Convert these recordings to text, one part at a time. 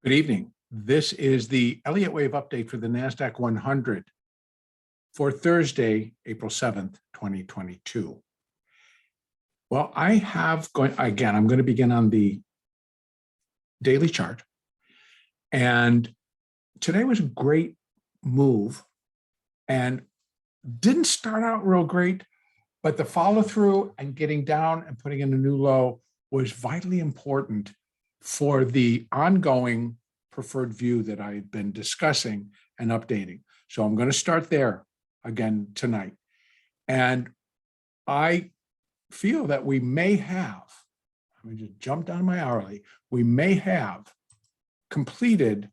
Good evening. This is the Elliott wave update for the NASDAQ 100 for Thursday, April 7th, 2022. Well, I'm going to begin on the daily chart. And today was a great move and didn't start out real great, but the follow through and getting down and putting in a new low was vitally important for the ongoing preferred view that I had been discussing and updating. So I'm going to start there again tonight. And I feel that we may have, let me just jump down my hourly, we may have completed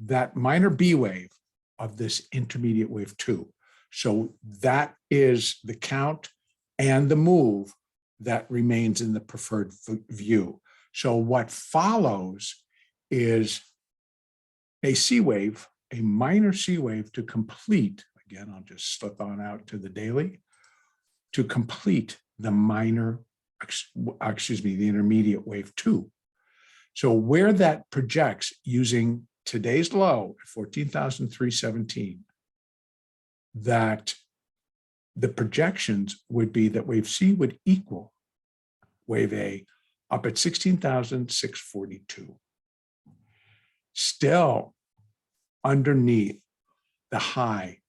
that minor B wave of this intermediate wave 2. So that is the count and the move that remains in the preferred view. So what follows is a C wave, a minor C wave to complete, again, I'll just slip on out to the daily, to complete the the intermediate wave 2. So where that projects using today's low, 14,317, that the projections would be that wave C would equal wave A up at 16,642. Still underneath the high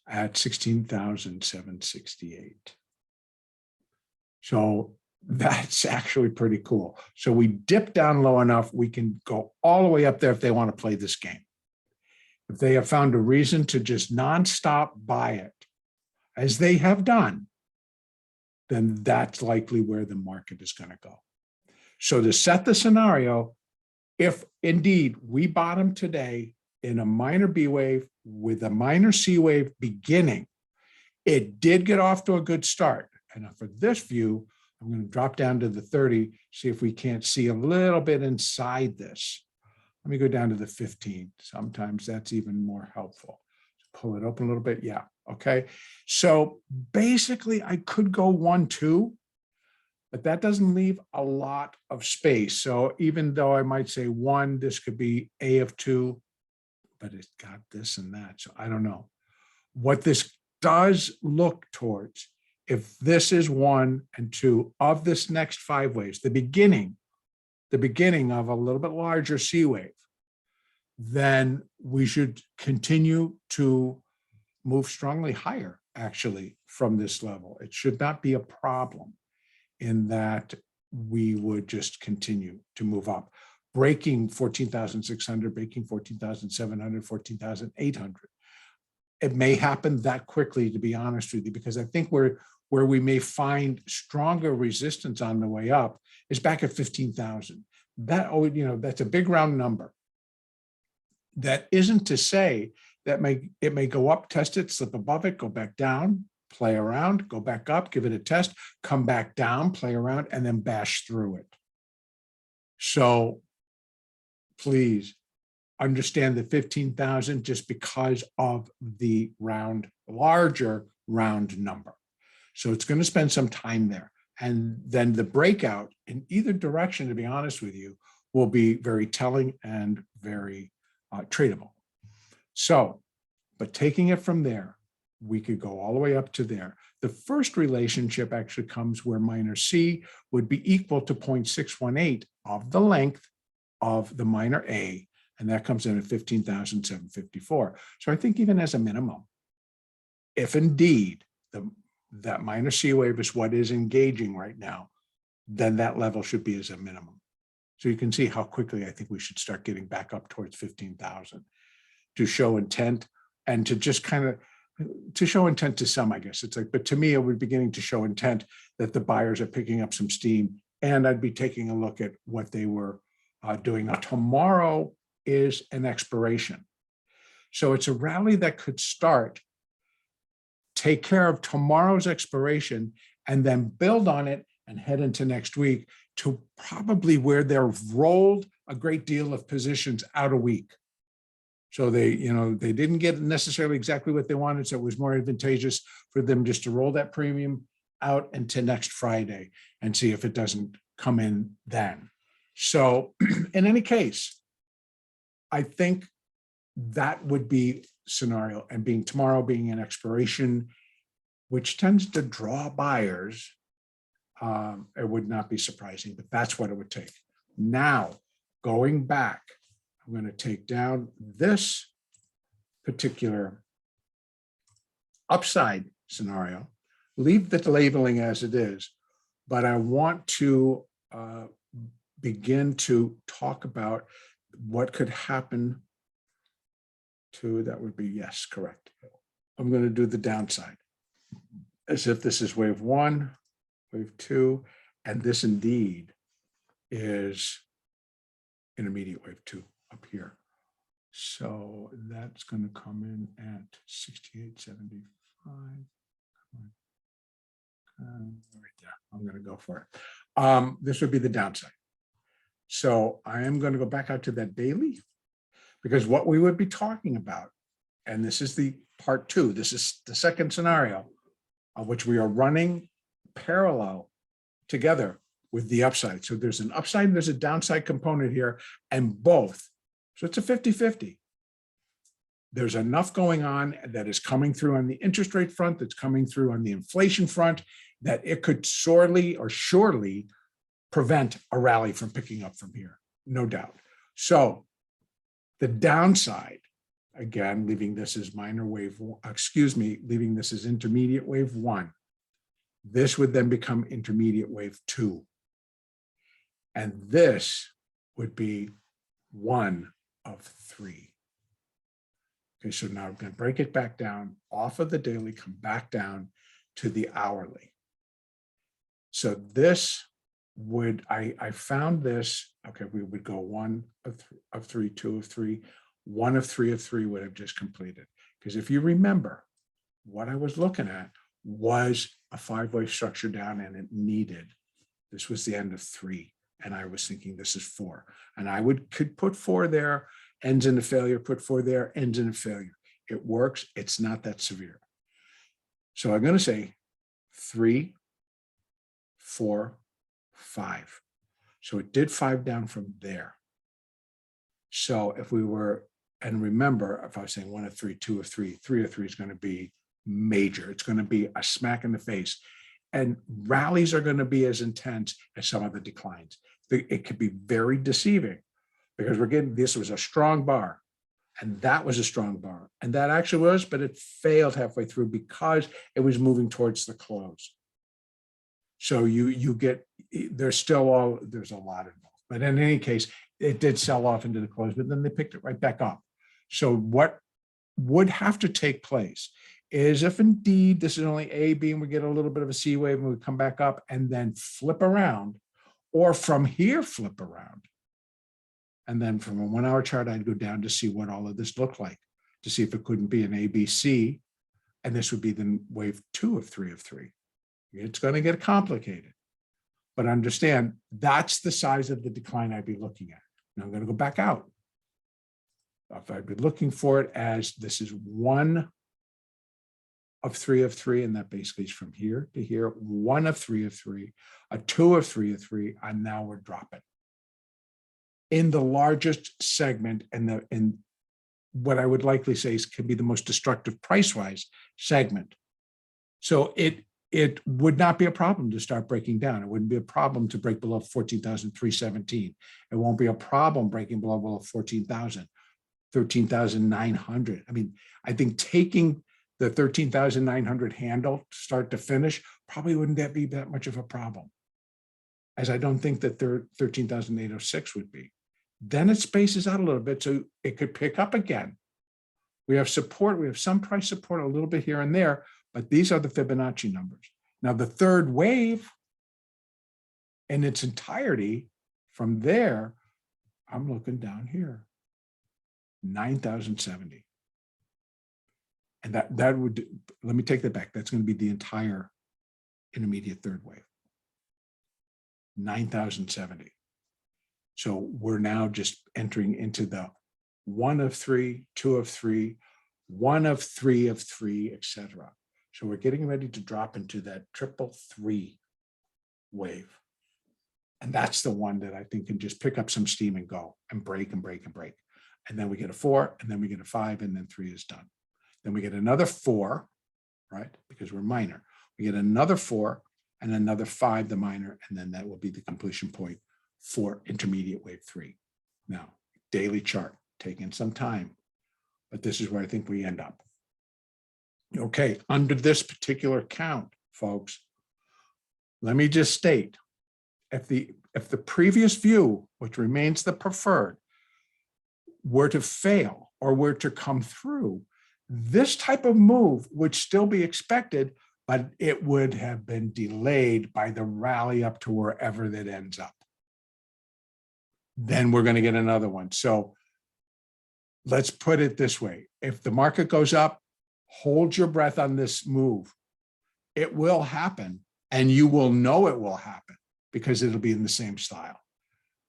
at 16,768. So that's actually pretty cool. So we dip down low enough, we can go all the way up there if they want to play this game. If they have found a reason to just nonstop buy it, as they have done, then that's likely where the market is going to go. So to set the scenario, if indeed we bottom today in a minor B wave with a minor C wave beginning, it did get off to a good start. And for this view, I'm going to drop down to the 30, see if we can't see a little bit inside this. Let me go down to the 15. Sometimes that's even more helpful. Pull it open a little bit. Yeah. Okay. So basically I could go 1, 2, but that doesn't leave a lot of space. So even though I might say 1, this could be A of 2, but it's got this and that. So I don't know. What this does look towards, if this is 1 and 2 of this next 5 waves, the beginning of a little bit larger C wave, then we should continue to move strongly higher, actually, from this level. It should not be a problem in that we would just continue to move up, breaking 14,600, breaking 14,700, 14,800. It may happen that quickly, to be honest with you, because I think where we may find stronger resistance on the way up is back at 15,000. That, that's a big round number. That isn't to say that it may go up, test it, slip above it, go back down, play around, go back up, give it a test, come back down, play around, and then bash through it. So please understand the 15,000 just because of the larger round number. So it's going to spend some time there. And then the breakout in either direction, to be honest with you, will be very telling and very tradable. So, but taking it from there, we could go all the way up to there. The first relationship actually comes where minor C would be equal to 0.618 of the length of the minor A, and that comes in at 15,754. So I think even as a minimum, if indeed that minor C wave is what is engaging right now, then that level should be as a minimum. So you can see how quickly I think we should start getting back up towards 15,000 to show intent and to just kind of, to show intent to some, I guess. It's like, but to me, it would be beginning to show intent that the buyers are picking up some steam, and I'd be taking a look at what they were doing. Now, tomorrow is an expiration. So it's a rally that could start, take care of tomorrow's expiration, and then build on it and head into next week to probably where they've rolled a great deal of positions out a week. So they didn't get necessarily exactly what they wanted. So it was more advantageous for them just to roll that premium out into next Friday and see if it doesn't come in then. So in any case, I think that would be scenario, and being tomorrow being an expiration, which tends to draw buyers, it would not be surprising, but that's what it would take. Now, going back, I'm going to take down this particular upside scenario, leave the labeling as it is, but I want to begin to talk about what could happen to, that would be, yes, correct. I'm going to do the downside as if this is wave one, wave two, and this indeed is intermediate wave two up here. So that's going to come in at 68.75. Right there. I'm going to go for it. This would be the downside. So I am going to go back out to that daily, because what we would be talking about, and this is the part two, this is the second scenario, of which we are running parallel together with the upside. So there's an upside and there's a downside component here, and both. So it's a 50-50. There's enough going on that is coming through on the interest rate front, that's coming through on the inflation front, that it could sorely or surely prevent a rally from picking up from here, no doubt. So the downside, again, leaving this as minor wave, leaving this as intermediate wave one, this would then become intermediate wave two. And this would be one of three. Okay, so now I'm going to break it back down off of the daily, come back down to the hourly. So this would, I found this, okay, we would go one of three, two of three, one of three would have just completed. Because if you remember, what I was looking at was a five-way structure down, and it needed, this was the end of three. And I was thinking this is four. And I could put four there, ends in a failure, put four there, ends in a failure. It works. It's not that severe. So I'm going to say 3, 4, 5. So it did 5 down from there. So if we were, and remember, if I was saying 1 of 3, 2 of 3, 3 of 3 is going to be major. It's going to be a smack in the face. And rallies are going to be as intense as some of the declines. It could be very deceiving, because we're getting, this was a strong bar, and that was a strong bar, and that actually was, but it failed halfway through because it was moving towards the close. So you get, there's a lot involved, but in any case, it did sell off into the close, but then they picked it right back up. So what would have to take place is, if indeed this is only A, B, and we get a little bit of a C wave and we come back up and then flip around, or from here flip around, and then from a 1 hour chart, I'd go down to see what all of this looked like, to see if it couldn't be an ABC, and this would be the wave 2 of 3 of 3. It's going to get complicated, but understand that's the size of the decline I'd be looking at. Now I'm going to go back out. If I'd be looking for it as, this is 1 of 3, and that basically is from here to here, 1 of 3, a 2 of 3, and now we're dropping in the largest segment, and in what I would likely say can be the most destructive price-wise segment. So it would not be a problem to start breaking down. It wouldn't be a problem to break below 14,317. It won't be a problem breaking below 14,000, 13,900. I mean, I think taking the 13,900 handle start to finish probably wouldn't be that much of a problem, as I don't think that 13,806 would be. Then it spaces out a little bit, so it could pick up again. We have support, we have some price support a little bit here and there, but these are the Fibonacci numbers. Now the third wave in its entirety, from there, I'm looking down here, 9,070. And that would, let me take that back. That's going to be the entire intermediate third wave, 9,070. So we're now just entering into the 1 of 3, 2 of 3, 1 of 3 of 3, etc. So we're getting ready to drop into that 333 wave. And that's the one that I think can just pick up some steam and go and break and break and break. and then we get a 4, and then we get a 5, and then 3 is done. Then we get another 4, right? Because we're minor. We get another 4 and another 5, the minor, and then that will be the completion point for intermediate wave 3. Now, daily chart, taking some time, but this is where I think we end up. Okay, under this particular count, folks, let me just state, if the previous view, which remains the preferred, were to fail or were to come through, this type of move would still be expected, but it would have been delayed by the rally up to wherever that ends up. Then we're going to get another one. So let's put it this way. If the market goes up, hold your breath on this move. It will happen, and you will know it will happen because it'll be in the same style.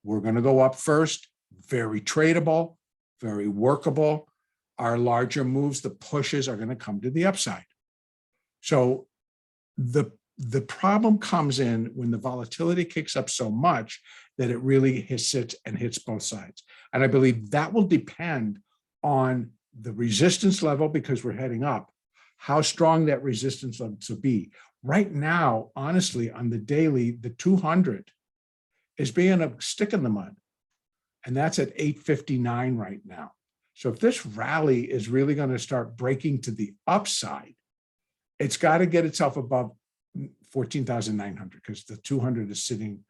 We're going to go up first, very tradable, very workable. Our larger moves, the pushes, are going to come to the upside. So the problem comes in when the volatility kicks up so much that it really sits and hits both sides. And I believe that will depend on the resistance level, because we're heading up, how strong that resistance level to be. Right now, honestly, on the daily, the 200 is being a stick in the mud, and that's at 859 right now. So if this rally is really going to start breaking to the upside, it's got to get itself above 14,900, because the 200 is sitting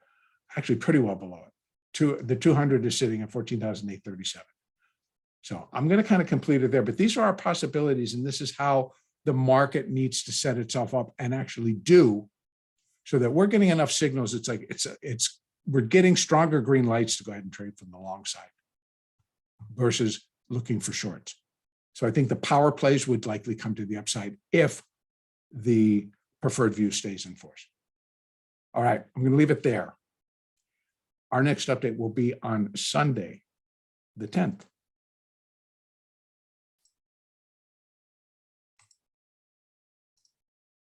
actually pretty well below it. The 200 is sitting at 14,837. So I'm going to kind of complete it there, but these are our possibilities, and this is how the market needs to set itself up and actually do, so that we're getting enough signals. It's like we're getting stronger green lights to go ahead and trade from the long side versus looking for shorts. So I think the power plays would likely come to the upside if the preferred view stays in force. All right, I'm going to leave it there. Our next update will be on Sunday, the 10th.